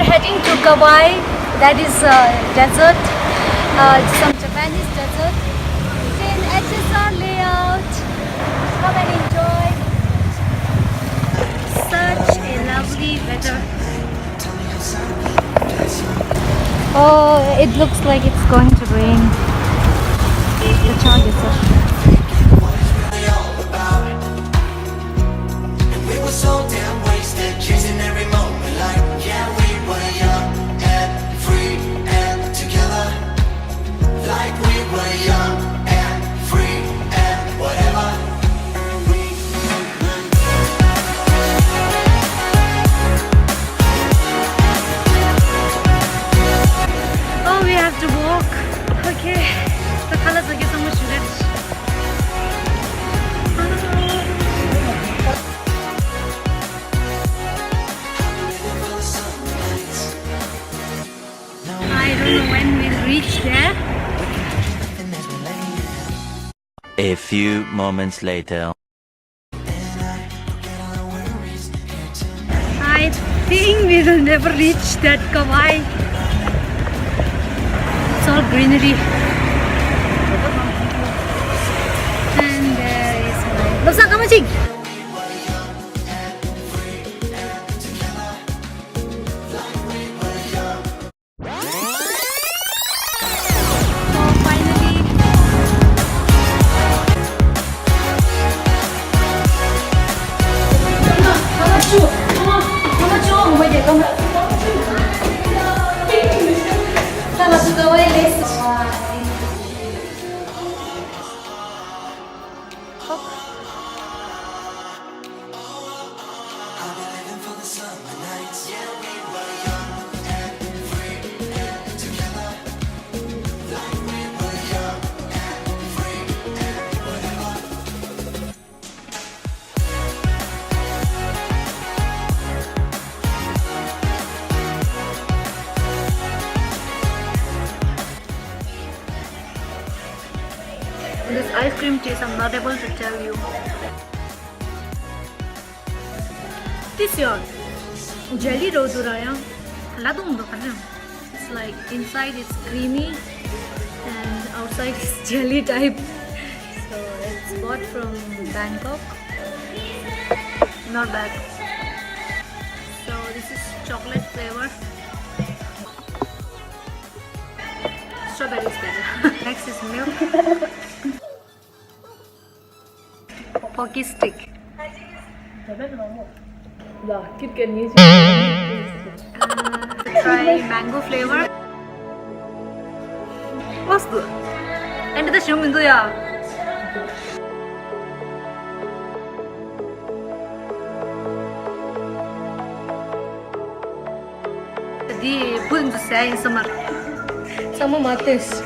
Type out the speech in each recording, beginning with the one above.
are heading to Kawaii, that is desert, some Japanese desert. It's in HSR layout. Come and enjoy. Such a lovely weather. Oh, it looks like it's going to rain. The charges are. So damn wasted, chasing every moment like, yeah, we were young and free and together. Like we were young and free and whatever. Oh, we have to walk. Okay, the colors are getting so much rich. I don't know when we'll reach there. A few moments later. I think we will never reach that Kawaii. It's all greenery. And there is my... Losa Kamaching! This ice cream taste, I'm not able to tell you. This your jelly roduraya. It's like inside it's creamy and outside is jelly type. So it's bought from Bangkok. Not bad. So this is chocolate flavor. Strawberry is better. Next is milk. Pocky stick. Try mango flavor. What's good? And the shumindu ya. The put into say in summer. Summer matters.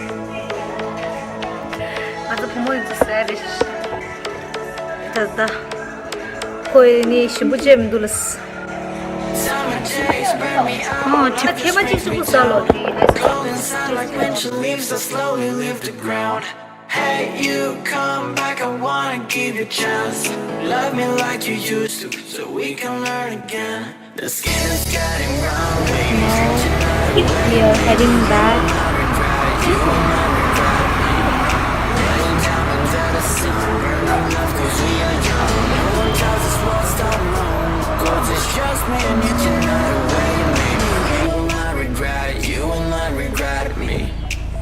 But the promote into say da koy ni shibujem dulas. Oh, chimachik suku salad. Like when she leaves, I slowly leave the ground. Hey, you come back, I wanna give you a chance. Love me like you used to, so we can learn again. The skin is getting round, baby. We are heading back. Just me and you tonight, away you made me. You will not regret it, you will not regret me.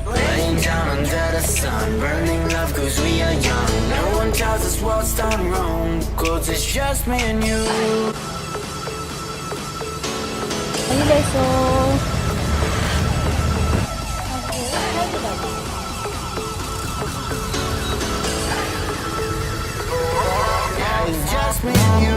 Laying down under the sun, burning love cause we are young. No one tells us what's done wrong, cause it's just me and you. It's just me and you.